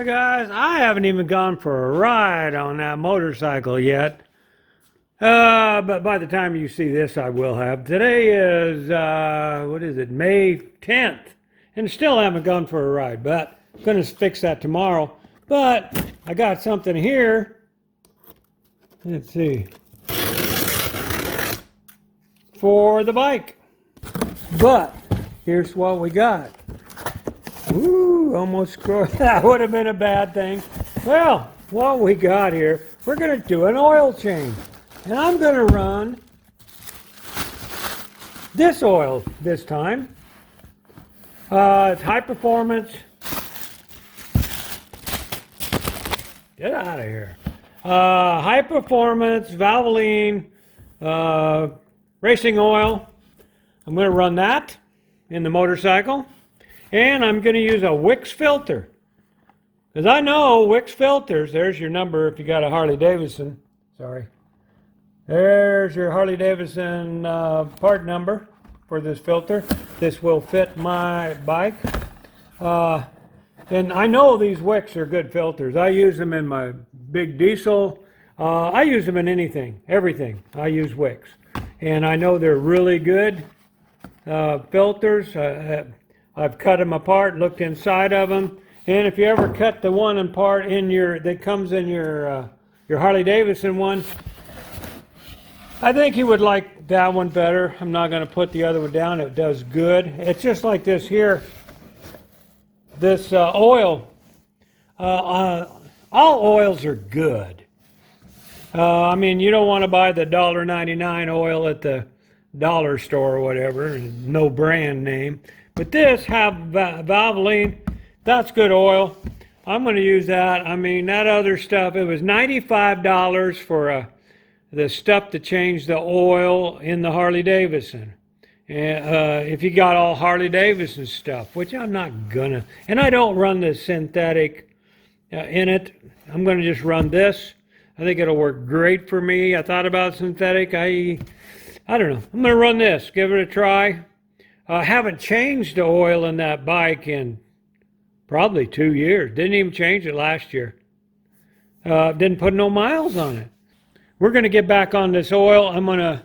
Well, guys, I haven't even gone for a ride on that motorcycle yet. But by the time you see this, I will have. Today is, what is it, May 10th. And still haven't gone for a ride, but I'm going to fix that tomorrow. But I got something here. Let's see. For the bike. But here's what we got. Ooh, almost screwed. That would have been a bad thing. Well, what we got here, we're going to do an oil change. And I'm going to run this oil this time. It's high performance. Get out of here. High performance Valvoline racing oil. I'm going to run that in the motorcycle. And I'm going to use a Wix filter. Because I know Wix filters, there's your number if you got a Harley-Davidson. Sorry. There's your Harley-Davidson part number for this filter. This will fit my bike. And I know these Wix are good filters. I use them in my big diesel. I use them in anything, everything. I use Wix. And I know they're really good filters. I've cut them apart, looked inside of them. And if you ever cut the one apart in that comes in your Harley-Davidson one, I think you would like that one better. I'm not going to put the other one down. It does good. It's just like this here. This oil. All oils are good. I mean, you don't want to buy the $1.99 oil at the dollar store or whatever. No brand name. But this Valvoline, that's good oil. I'm going to use that. I mean, that other stuff, it was $95 for the stuff to change the oil in the Harley-Davidson. If you got all Harley-Davidson stuff, which I'm not gonna. And I don't run the synthetic in it. I'm going to just run this. I think it'll work great for me. I thought about synthetic. I don't know. I'm going to run this. Give it a try. I haven't changed the oil in that bike in probably 2 years. Didn't even change it last year. Didn't put no miles on it. We're going to get back on this oil. I'm going to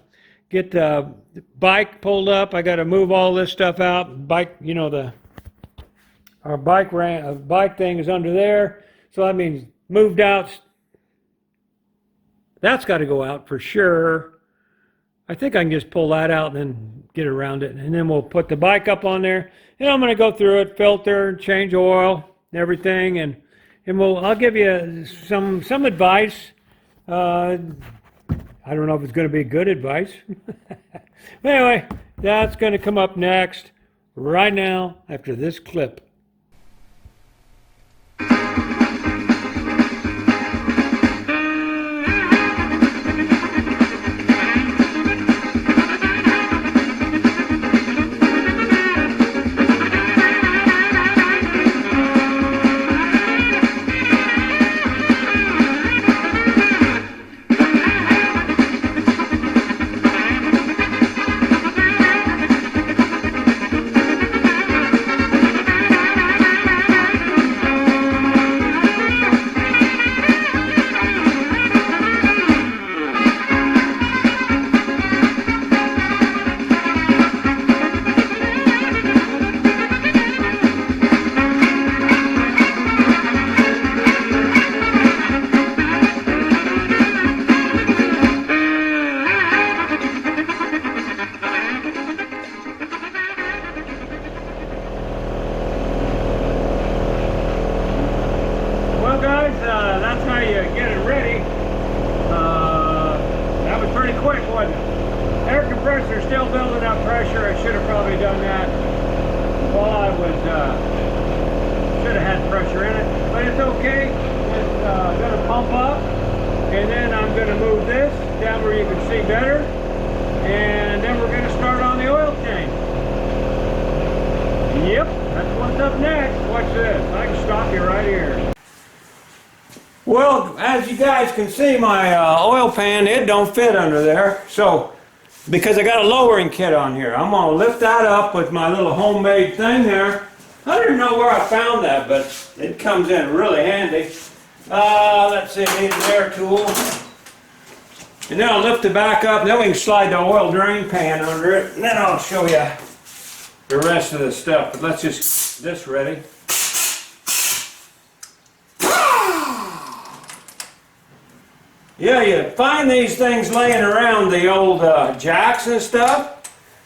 get the bike pulled up. I got to move all this stuff out. Bike, you know, our bike thing is under there. So that means moved out. That's got to go out for sure. I think I can just pull that out and then get around it. And then we'll put the bike up on there. And I'm going to go through it, filter, change oil, everything. And I'll give you some advice. I don't know if it's going to be good advice. But anyway, that's going to come up next right now after this clip. That's how you get it ready. That was pretty quick, wasn't it? Air compressor still building up pressure. I should have probably done that while I was, should have had pressure in it. But it's okay. It's going to pump up. And then I'm going to move this down where you can see better. And then we're going to start on the oil change. Yep, that's what's up next. Watch this. I can stop you right here. Well, as you guys can see, my oil pan, it don't fit under there. So, because I got a lowering kit on here, I'm going to lift that up with my little homemade thing there. I don't know where I found that, but it comes in really handy. Let's see, I need an air tool. And then I'll lift it back up, and then we can slide the oil drain pan under it, and then I'll show you the rest of the stuff. But let's just get this ready. Yeah, you find these things laying around, the old jacks and stuff.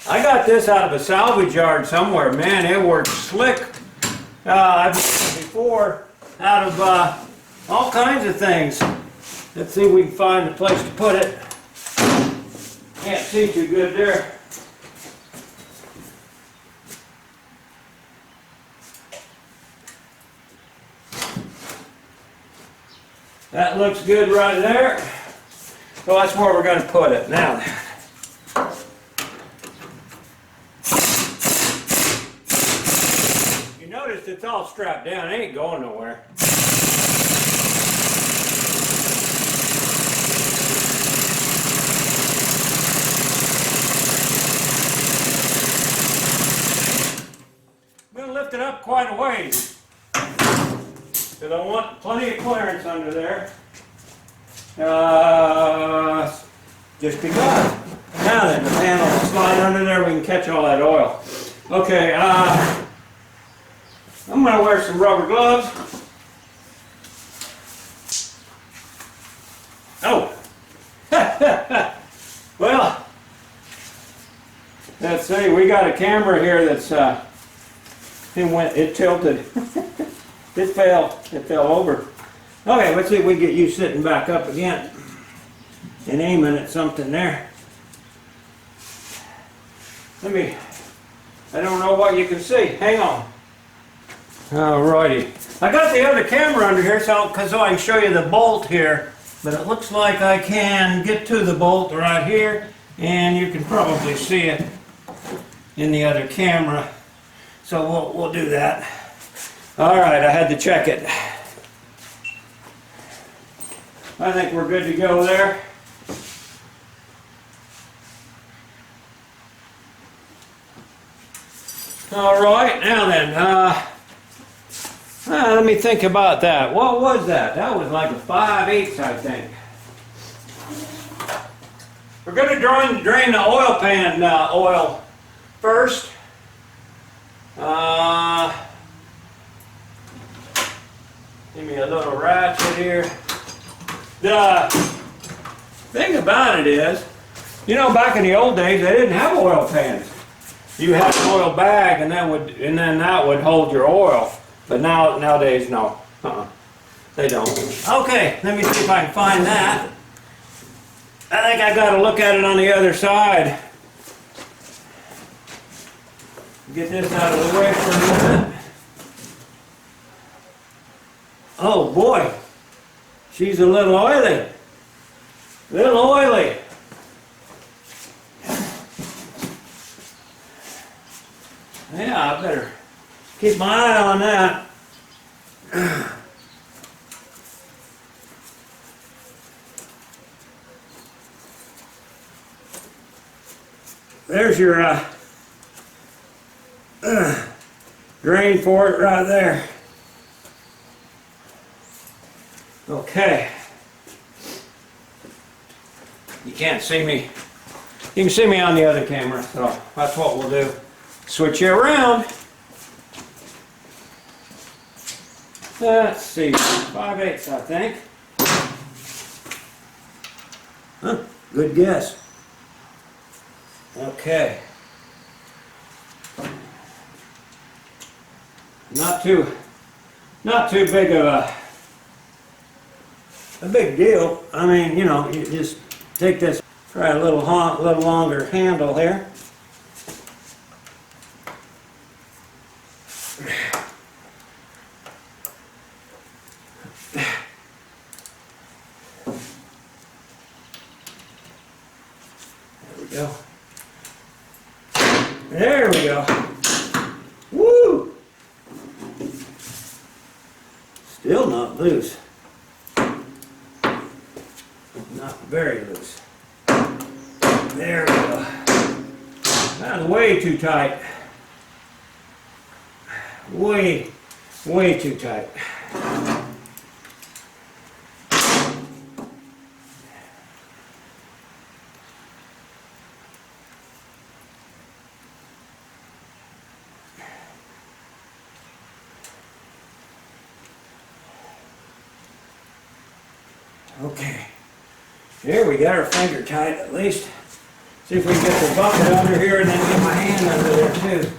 I got this out of a salvage yard somewhere. Man, it works slick. I've used it before out of all kinds of things. Let's see if we can find a place to put it. Can't see too good there. That looks good right there. So that's where we're going to put it. Now, you notice it's all strapped down. It ain't going nowhere. I'm going to lift it up quite a ways, because I want plenty of clearance under there. Just because. Now then, the panel will slide under there, we can catch all that oil. Okay, I'm going to wear some rubber gloves. Oh! Well, let's see, we got a camera here that's, it tilted. It fell over. Okay, let's see if we can get you sitting back up again and aiming at something there. I don't know what you can see. Hang on. Alrighty. I got the other camera under here so I can show you the bolt here, but it looks like I can get to the bolt right here, and you can probably see it in the other camera. So we'll do that. Alright, I had to check it. I think we're good to go there. Alright, now then, let me think about that. What was that? That was like a 5/8, I think. We're going to drain the oil pan oil first. Give me a little ratchet here. The thing about it is, you know, back in the old days, they didn't have oil pans. You had an oil bag, and then that would hold your oil. But nowadays, no. They don't. Okay, let me see if I can find that. I think I got to look at it on the other side. Get this out of the way for a minute. Oh boy, she's a little oily. Little oily. Yeah, I better keep my eye on that. There's your drain for it right there. Okay. You can't see me. You can see me on the other camera, so that's what we'll do. Switch you around. Let's see, 5/8, I think. Huh, good guess. Okay. Not too big of a big deal. I mean, you know, you just take this, try a little longer handle here. There we go. Woo! Still not loose. Not very loose. There we go. That was way too tight. way too tight. Okay, here we got our finger tight at least. See if we can get the bucket under here and then get my hand under there too.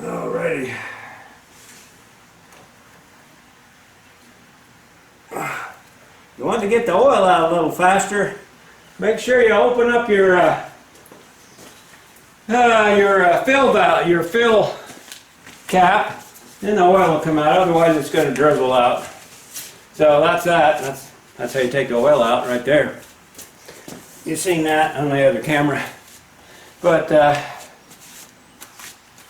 Alrighty. You want to get the oil out a little faster, make sure you open up your fill valve, your fill cap, and the oil will come out. Otherwise, it's going to drizzle out. So that's that. That's how you take the oil out right there. You've seen that on the other camera. But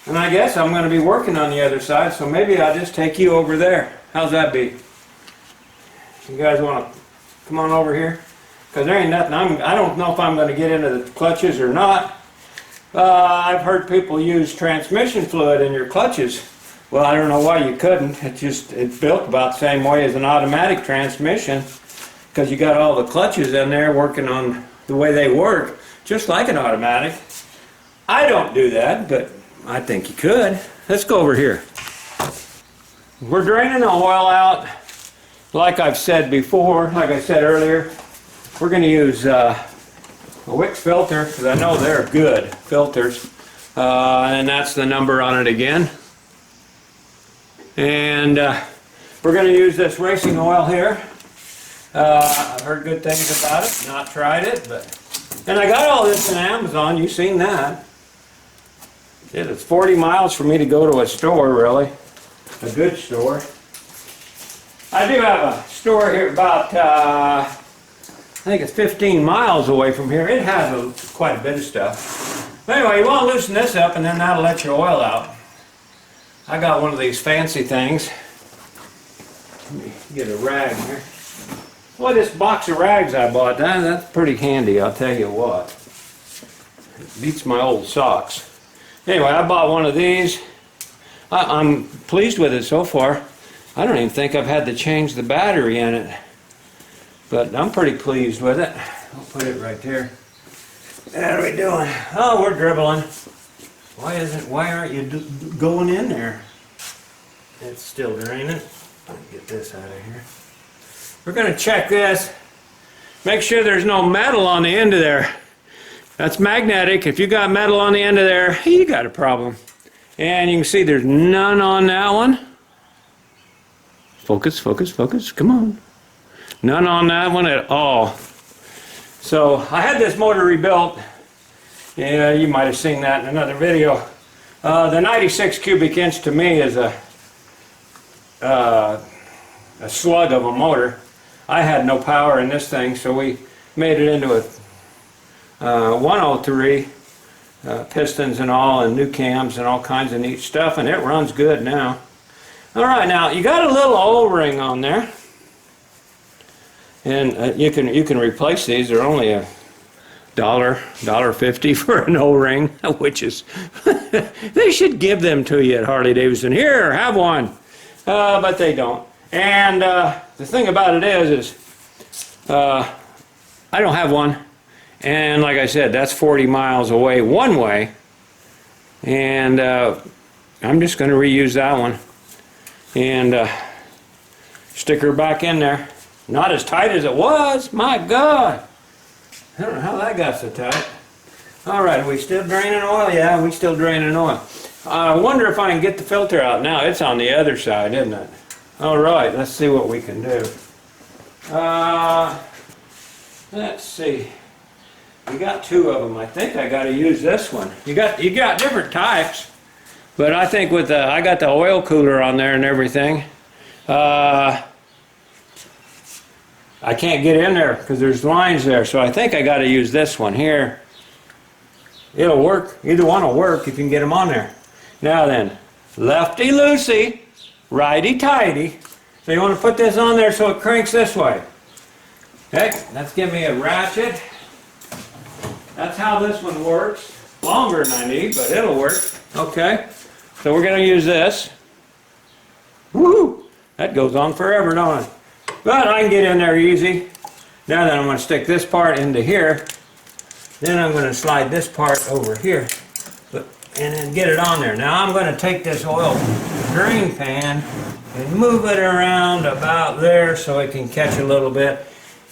and I guess I'm going to be working on the other side, so maybe I'll just take you over there. How's that be? You guys want to come on over here? Because there ain't nothing. I don't know if I'm going to get into the clutches or not. I've heard people use transmission fluid in your clutches. Well, I don't know why you couldn't. It's built about the same way as an automatic transmission, because you got all the clutches in there working on the way they work, just like an automatic. I don't do that, but I think you could. Let's go over here. We're draining the oil out. Like I've said before, like I said earlier, we're going to use a Wix filter, because I know they're good filters. And that's the number on it again. And we're going to use this racing oil here. I've heard good things about it, not tried it, but... And I got all this in Amazon, you've seen that. It's 40 miles for me to go to a store, really. A good store. I do have a store here about, I think it's 15 miles away from here. It has quite a bit of stuff. But anyway, you want to loosen this up and then that'll let your oil out. I got one of these fancy things. Let me get a rag here. Well, this box of rags I bought, that's pretty handy, I'll tell you what. It beats my old socks. Anyway, I bought one of these. I'm pleased with it so far. I don't even think I've had to change the battery in it. But I'm pretty pleased with it. I'll put it right there. How are we doing? Oh, we're dribbling. Why aren't you going in there? It's still draining. Let me get this out of here. We're going to check this. Make sure there's no metal on the end of there. That's magnetic. If you got metal on the end of there, you got a problem. And you can see there's none on that one. Focus, focus, focus. Come on. None on that one at all. So I had this motor rebuilt. Yeah, you might have seen that in another video. The 96 cubic inch to me is a slug of a motor. I had no power in this thing, so we made it into a 103 pistons and all, and new cams and all kinds of neat stuff, and it runs good now. All right, now you got a little O-ring on there, and you can replace these. They're only $1.50 for an O-ring, which is they should give them to you at Harley-Davidson. Here, have one, but they don't. And the thing about it is I don't have one. And like I said, that's 40 miles away one way. And I'm just going to reuse that one. And stick her back in there. Not as tight as it was. My God. I don't know how that got so tight. All right, are we still draining oil? Yeah, we still draining oil. I wonder if I can get the filter out now. It's on the other side, isn't it? All right, let's see what we can do. Let's see. We got two of them. I think I got to use this one. You got different types, but I think with I got the oil cooler on there and everything. I can't get in there because there's lines there, so I think I got to use this one here. It'll work. Either one will work if you can get them on there. Now then, lefty-loosey, righty-tighty. So you want to put this on there so it cranks this way. Okay, let's give me a ratchet. That's how this one works. Longer than I need, but it'll work. Okay, so we're going to use this. Woo! That goes on forever, don't it? But I can get in there easy. Now then, I'm going to stick this part into here. Then I'm going to slide this part over here. And then get it on there. Now I'm going to take this oil drain pan and move it around about there so it can catch a little bit.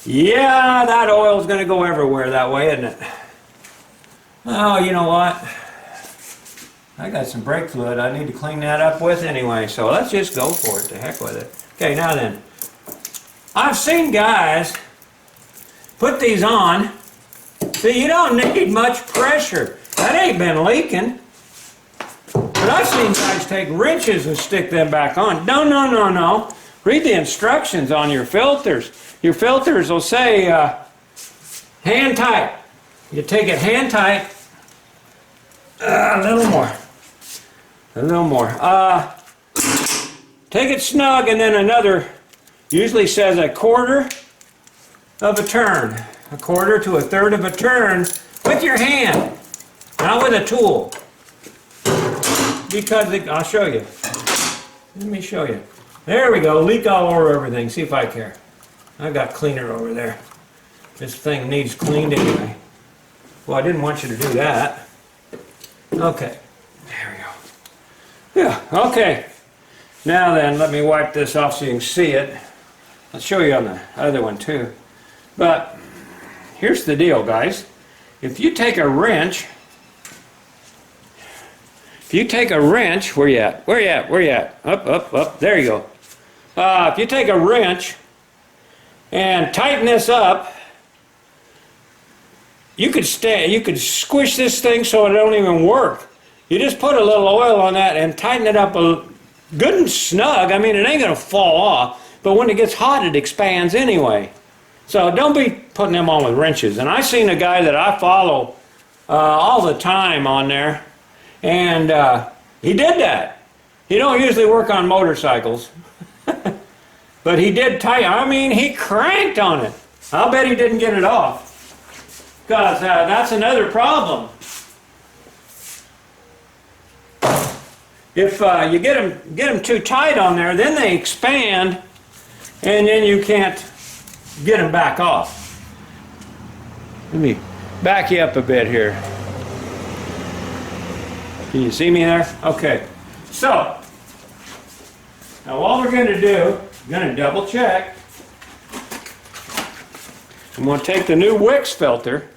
Yeah, that oil is going to go everywhere that way, isn't it? Oh, you know what? I got some brake fluid I need to clean that up with anyway, so let's just go for it. To heck with it. Okay, now then. I've seen guys put these on. See, you don't need much pressure. That ain't been leaking. But I've seen guys take wrenches and stick them back on. No, no, no, no. Read the instructions on your filters. Your filters will say hand tight. You take it hand tight. A little more. A little more. Take it snug and then another, usually says a quarter of a turn. A quarter to a third of a turn with your hand. Not with a tool. Because I'll show you. Let me show you. There we go. Leak all over everything. See if I care. I've got cleaner over there. This thing needs cleaned anyway. Well, I didn't want you to do that. Okay. There we go. Yeah. Okay. Now then, let me wipe this off so you can see it. I'll show you on the other one too. But here's the deal, guys. If you take a wrench, where you at? Where you at? Where you at? Up, up, up. There you go. If you take a wrench and tighten this up, you could squish this thing so it don't even work. You just put a little oil on that and tighten it up good and snug. I mean, it ain't gonna fall off, but when it gets hot, it expands anyway. So don't be putting them on with wrenches. And I seen a guy that I follow all the time on there, and he did that. He don't usually work on motorcycles, but he did tighten. I mean, he cranked on it. I'll bet he didn't get it off, because that's another problem. If you get them too tight on there, then they expand, and then you can't get them back off. Let me back you up a bit here. Can you see me there? Okay. So, now what we're going to do, I'm going to double check. I'm going to take the new Wix filter,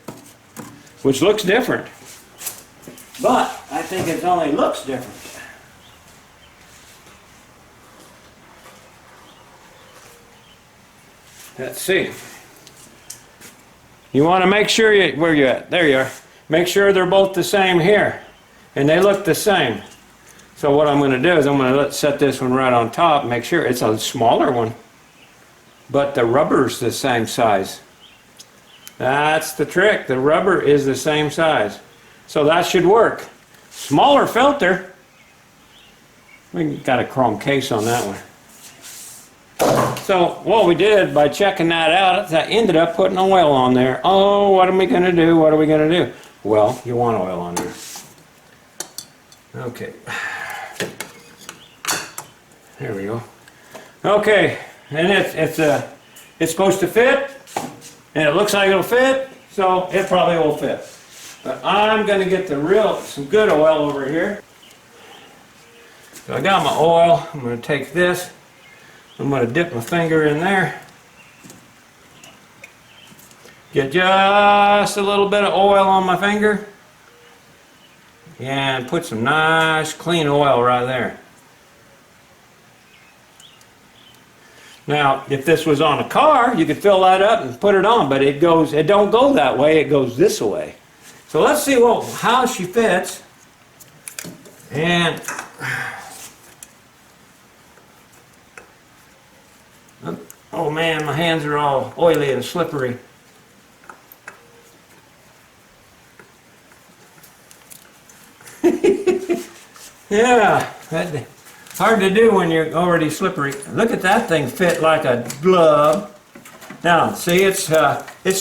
which looks different. But I think it only looks different. Let's see. You want to make sure where you at? There you are. Make sure they're both the same here. And they look the same. So what I'm going to do is I'm going to set this one right on top, make sure it's a smaller one. But the rubber's the same size. That's the trick. The rubber is the same size. So that should work. Smaller filter. We got a chrome case on that one. So what we did by checking that out is I ended up putting oil on there. Oh, what are we going to do? What are we going to do? Well, you want oil on there. Okay. There we go. Okay, and it's supposed to fit, and it looks like it'll fit, so it probably will fit. But I'm going to get some good oil over here. So I got my oil. I'm going to take this. I'm going to dip my finger in there. Get just a little bit of oil on my finger. And put some nice clean oil right there. Now, if this was on a car, you could fill that up and put it on, but it don't go that way, it goes this way. So let's see how she fits. And oh man, my hands are all oily and slippery. Yeah, hard to do when you're already slippery. Look at that thing fit like a glove. Now, see, it's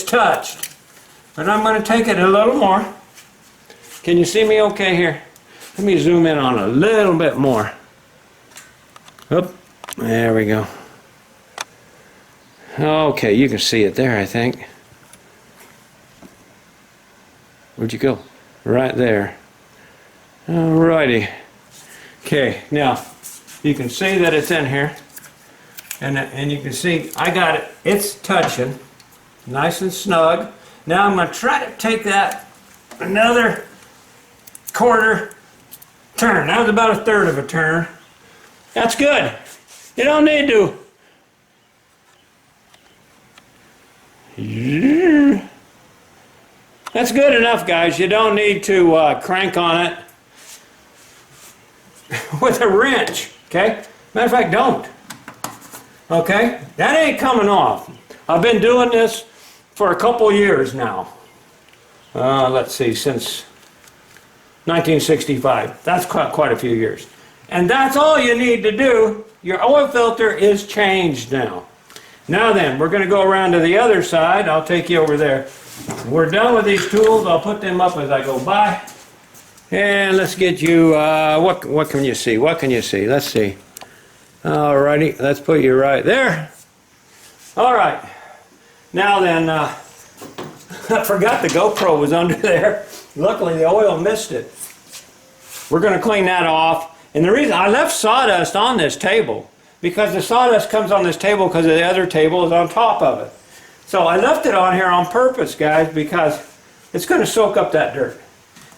touched. But I'm going to take it a little more. Can you see me okay here? Let me zoom in on a little bit more. Oop, there we go. Okay, you can see it there, I think. Where'd you go? Right there. Alrighty. Okay, now you can see that it's in here, and you can see I got it. It's touching, nice and snug. Now I'm going to try to take that another quarter turn. That was about a third of a turn. That's good. You don't need to. That's good enough, guys. You don't need to crank on it with a wrench, okay? Matter of fact, don't. Okay? That ain't coming off. I've been doing this for a couple years now. Let's see, since 1965. That's quite a few years. And that's all you need to do. Your oil filter is changed now. Now then, we're going to go around to the other side. I'll take you over there. We're done with these tools. I'll put them up as I go by. And let's get you, what can you see? What can you see? Let's see. Alrighty, let's put you right there. Alright. Now then, I forgot the GoPro was under there. Luckily, the oil missed it. We're going to clean that off. And the reason I left sawdust on this table, because the sawdust comes on this table because the other table is on top of it. So I left it on here on purpose, guys, because it's going to soak up that dirt.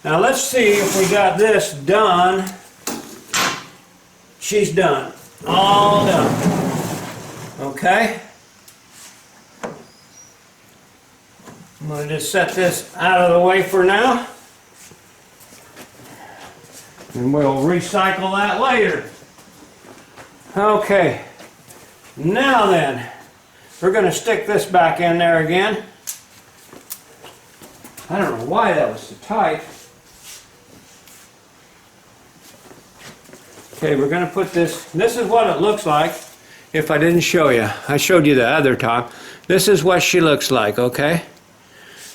Now let's see if we got this done. She's done. All done. Okay. I'm going to just set this out of the way for now. And we'll recycle that later. Okay. Now then, we're going to stick this back in there again. I don't know why that was so tight. Okay, we're going to put this is what it looks like if I didn't show you. I showed you the other top. This is what she looks like, okay?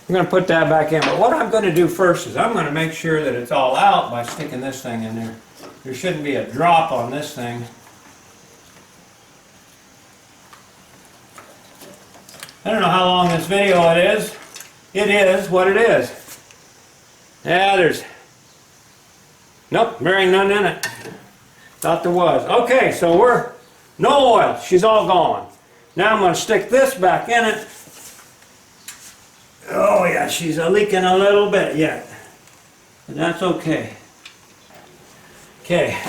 I'm going to put that back in. But what I'm going to do first is I'm going to make sure that it's all out by sticking this thing in there. There shouldn't be a drop on this thing. I don't know how long this video it is. It is what it is. Yeah, nope, there ain't none in it. Thought there was. Okay, so no oil. She's all gone. Now I'm going to stick this back in it. Oh yeah, she's leaking a little bit yet. And that's okay. Okay,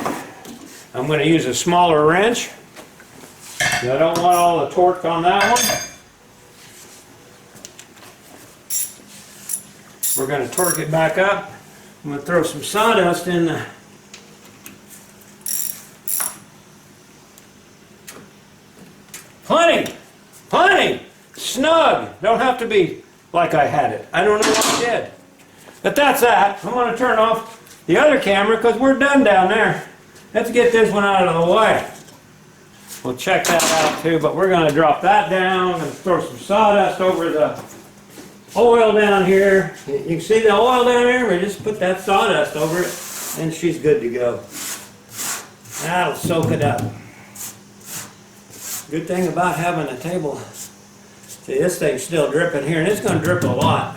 I'm going to use a smaller wrench. I don't want all the torque on that one. We're going to torque it back up. I'm going to throw some sawdust in the plenty, snug. Don't have to be like I had it. I don't know what I did. But that's that. I'm going to turn off the other camera because we're done down there. Let's get this one out of the way. We'll check that out too, but we're going to drop that down and throw some sawdust over the oil down here. You can see the oil down here? We just put that sawdust over it and she's good to go. That'll soak it up. Good thing about having a table, see this thing's still dripping here and it's going to drip a lot.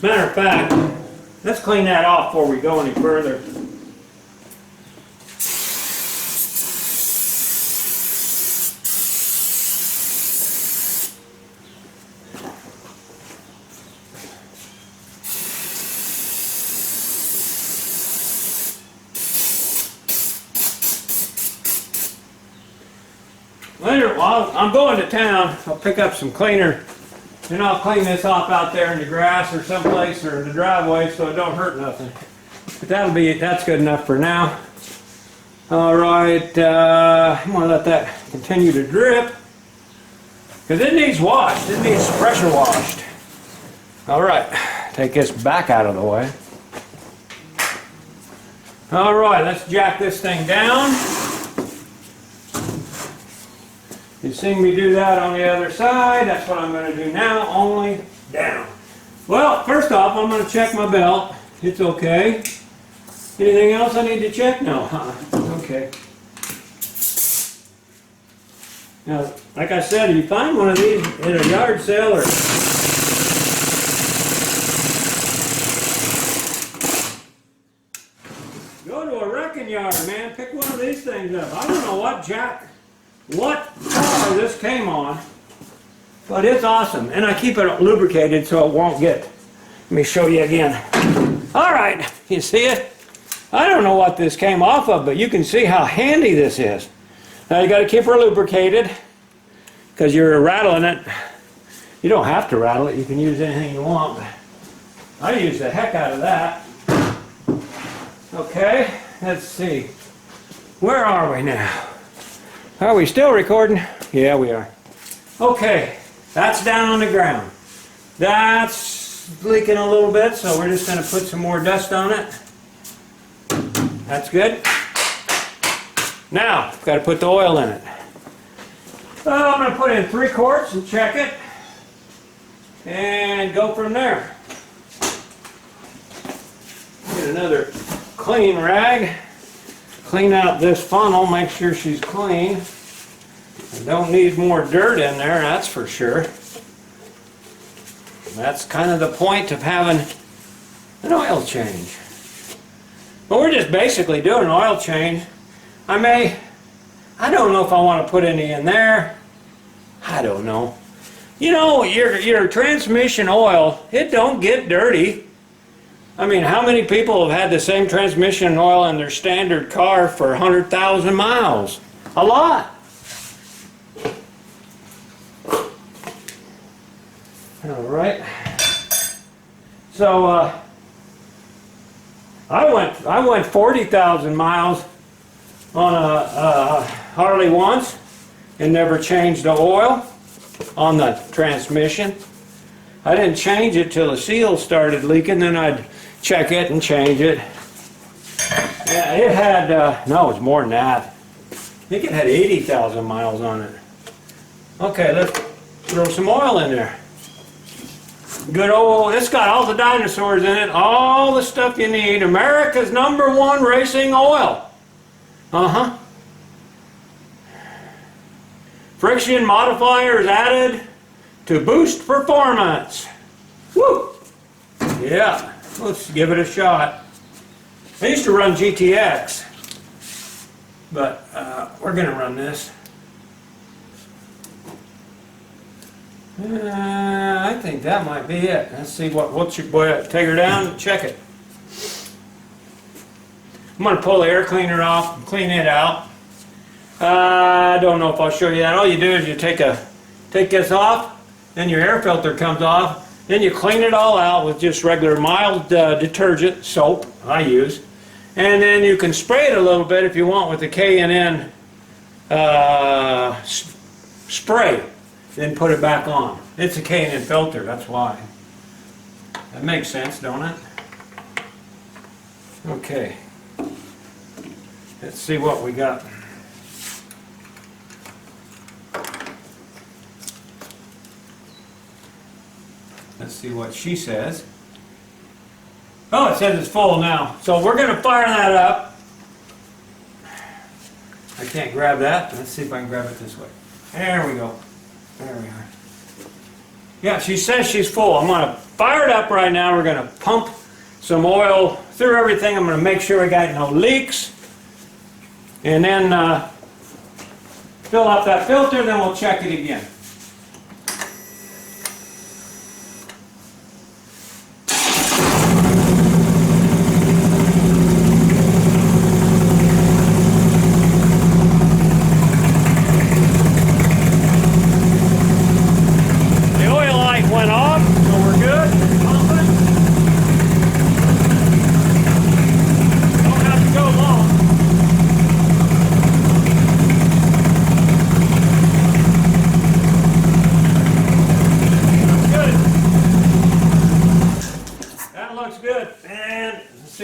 Matter of fact, let's clean that off before we go any further. Later, well, I'm going to town. I'll pick up some cleaner and I'll clean this off out there in the grass or someplace or in the driveway so it don't hurt nothing. But that's good enough for now. Alright, I'm going to let that continue to drip because it needs washed. It needs pressure washed. Alright, take this back out of the way. All right, let's jack this thing down. You've seen me do that on the other side. That's what I'm going to do now, only down. Well, first off, I'm going to check my belt. It's okay. Anything else I need to check? No, okay. Now, like I said, if you find one of these at a yard sale or go to a wrecking yard, man, pick one of these things up. I don't know what car this came on, but it's awesome. And I keep it lubricated so it won't get. Let me show you again. All right, you see it? I don't know what this came off of, but you can see how handy this is. Now you got to keep her lubricated because you're rattling it. You don't have to rattle it. You can use anything you want. But I use the heck out of that. Okay, let's see. Where are we now? Are we still recording? Yeah, we are. Okay, that's down on the ground. That's leaking a little bit, so we're just going to put some more dust on it. That's good. Now, got to put the oil in it. I'm going to put in 3 quarts and check it. And go from there. Get another clean rag. Clean out this funnel, make sure she's clean. I don't need more dirt in there, that's for sure. That's kind of the point of having an oil change. But we're just basically doing an oil change. I don't know if I want to put any in there. I don't know. You know, your transmission oil, it don't get dirty. I mean, how many people have had the same transmission oil in their standard car for 100,000 miles? A lot. All right. So I went 40,000 miles on a Harley once and never changed the oil on the transmission. I didn't change it till the seal started leaking, then I'd check it and change it. Yeah, it had, no, it's more than that. I think it had 80,000 miles on it. Okay, let's throw some oil in there. Good old, it's got all the dinosaurs in it, all the stuff you need. America's #1 racing oil. Uh-huh. Friction modifiers added to boost performance. Woo! Yeah. Let's give it a shot. I used to run GTX, but we're going to run this. I think that might be it. Let's see what's your boy. Take her down and check it. I'm going to pull the air cleaner off and clean it out. I don't know if I'll show you that. All you do is you take this off, then your air filter comes off. Then you clean it all out with just regular mild detergent, soap, I use. And then you can spray it a little bit if you want with the K&N spray. Then put it back on. It's a K&N filter, that's why. That makes sense, don't it? Okay. Let's see what we got. Let's see what she says. Oh, it says it's full now. So we're going to fire that up. I can't grab that. Let's see if I can grab it this way. There we go. There we are. Yeah, she says she's full. I'm going to fire it up right now. We're going to pump some oil through everything. I'm going to make sure we got no leaks. And then fill up that filter, then we'll check it again.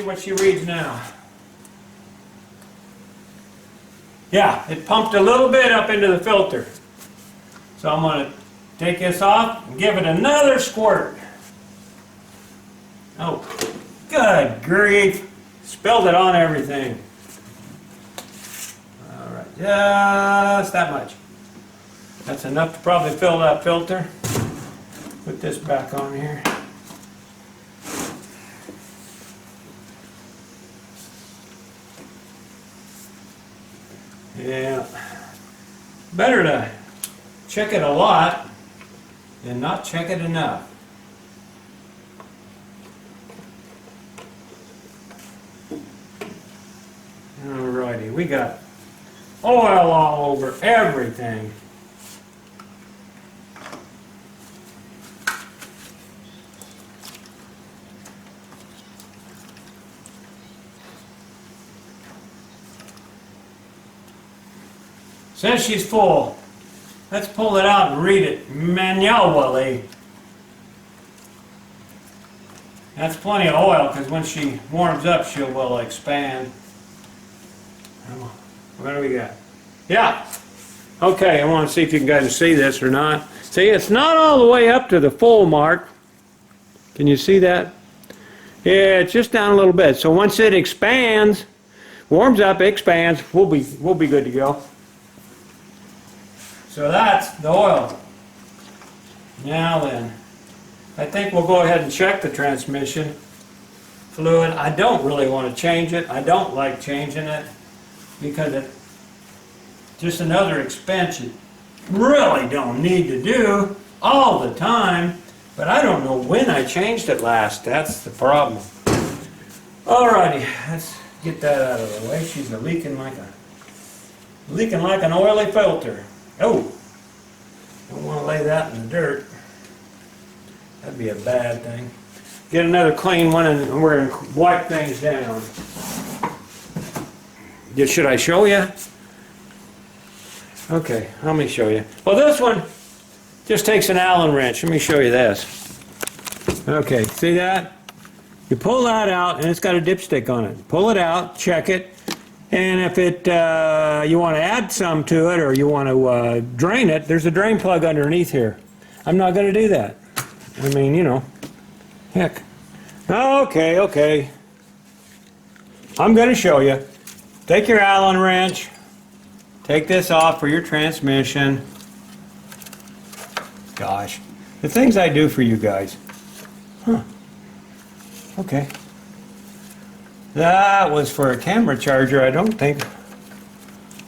What she reads now. Yeah, it pumped a little bit up into the filter. So I'm going to take this off and give it another squirt. Oh, good grief. Spilled it on everything. All right, just that much. That's enough to probably fill that filter. Put this back on here. Yeah, better to check it a lot than not check it enough. Alrighty, we got oil all over everything. Says she's full. Let's pull it out and read it manually. That's plenty of oil because when she warms up, she will expand. What do we got? Yeah. Okay, I want to see if you guys see this or not. See, it's not all the way up to the full mark. Can you see that? Yeah, it's just down a little bit. So once it expands, warms up, expands, we'll be good to go. So that's the oil. Now then, I think we'll go ahead and check the transmission fluid. I don't really want to change it. I don't like changing it because it's just another expense you really don't need to do all the time. But I don't know when I changed it last. That's the problem. Alrighty, let's get that out of the way. She's leaking like an oily filter. Oh, don't want to lay that in the dirt. That'd be a bad thing. Get another clean one and we're going to wipe things down. Should I show you? Okay, let me show you. Well, this one just takes an Allen wrench. Let me show you this. Okay, see that? You pull that out and it's got a dipstick on it. Pull it out, check it. And if you want to add some to it or you want to drain it, there's a drain plug underneath here. I'm not going to do that. I mean, you know, heck. Okay. I'm going to show you. Take your Allen wrench. Take this off for your transmission. Gosh, the things I do for you guys. Huh. Okay. That was for a camera charger, I don't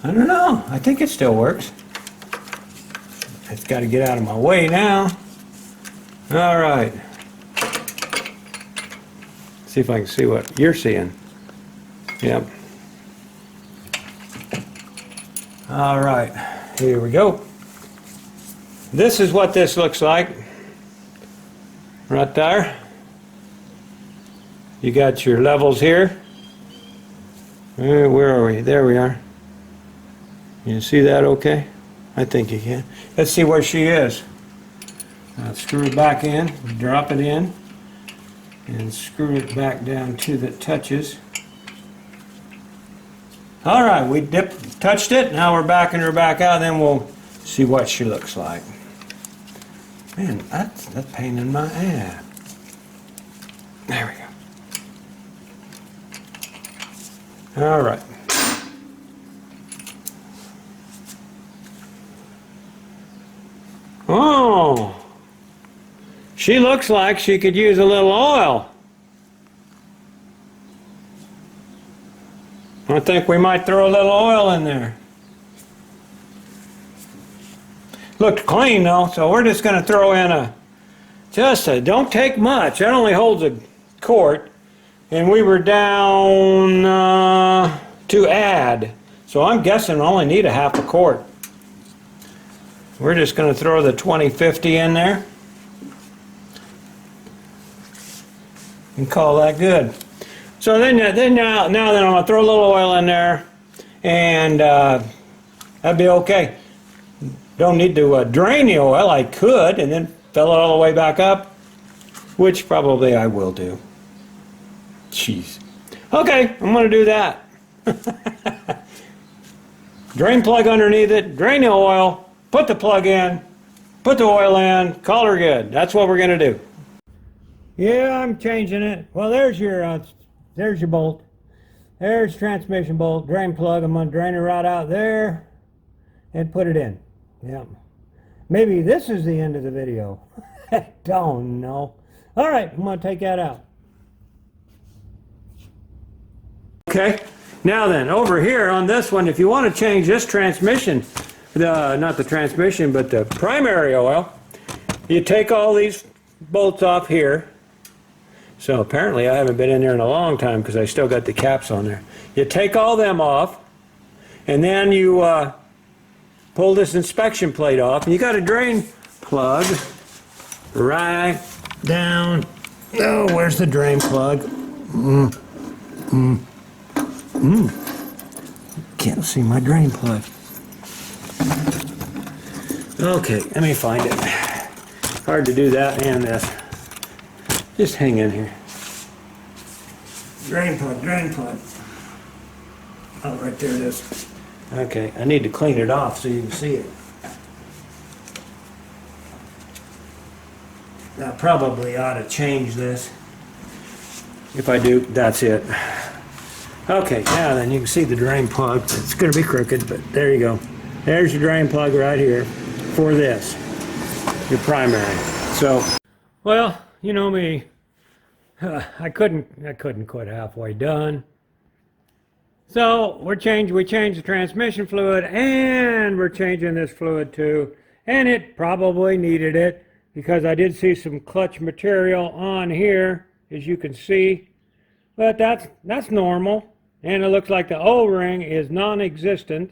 know. I think it still works. It's got to get out of my way now. All right. See if I can see what you're seeing. Yep. All right. Here we go. This is what this looks like. Right there. You got your levels here. Where are we? There we are. You see that okay? I think you can. Let's see where she is. Screw it back in, drop it in, and screw it back down to the touches. All right, we touched it. Now we're backing her back out, then we'll see what she looks like. Man, that's a pain in my ass. There we go. All right. Oh, she looks like she could use a little oil. I think we might throw a little oil in there. Looked clean though, so we're just going to throw in don't take much. That only holds a quart. And we were down to add. So I'm guessing we only need a half a quart. We're just going to throw the 2050 in there. And call that good. So now I'm going to throw a little oil in there. And that'd be okay. Don't need to drain the oil. I could and then fill it all the way back up. Which probably I will do. Jeez. Okay, I'm going to do that. drain plug underneath it, drain the oil, put the plug in, put the oil in, call her good. That's what we're going to do. Yeah, I'm changing it. Well, there's your bolt. There's transmission bolt, drain plug. I'm going to drain it right out there and put it in. Yeah. Maybe this is the end of the video. I don't know. All right, I'm going to take that out. Okay, now then, over here on this one, if you want to change this transmission, not the transmission, but the primary oil, you take all these bolts off here. So apparently I haven't been in there in a long time because I still got the caps on there. You take all them off, and then you pull this inspection plate off, and you got a drain plug right down. Oh, where's the drain plug? Can't see my drain plug. Okay, let me find it. Hard to do that and this. Just hang in here. Drain plug, drain plug. Oh, right there it is. Okay, I need to clean it off so you can see it. I probably ought to change this. If I do, that's it. Okay, now then you can see the drain plug. It's going to be crooked, but there you go. There's your drain plug right here for this, your primary. So, well, you know me, I couldn't quit halfway done. So we changed the transmission fluid, and we're changing this fluid too. And it probably needed it because I did see some clutch material on here, as you can see. But that's normal. And it looks like the O-ring is non-existent.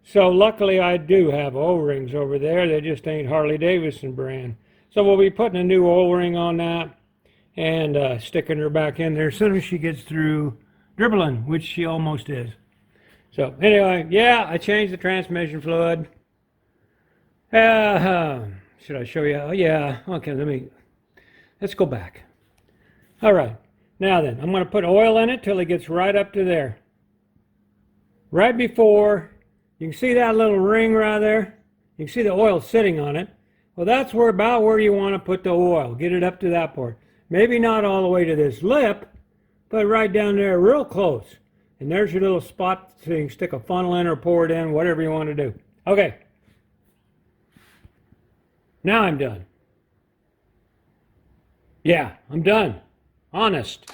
So luckily I do have O-rings over there. They just ain't Harley-Davidson brand. So we'll be putting a new O-ring on that and sticking her back in there as soon as she gets through dribbling, which she almost is. So anyway, yeah, I changed the transmission fluid. Should I show you? Oh yeah, okay, let's go back. All right, now then, I'm going to put oil in it till it gets right up to there. Right before, you can see that little ring right there? You can see the oil sitting on it. Well, that's about where you want to put the oil. Get it up to that part. Maybe not all the way to this lip, but right down there, real close. And there's your little spot so you can stick a funnel in or pour it in, whatever you want to do. Okay. Now I'm done. Yeah, I'm done. Honest.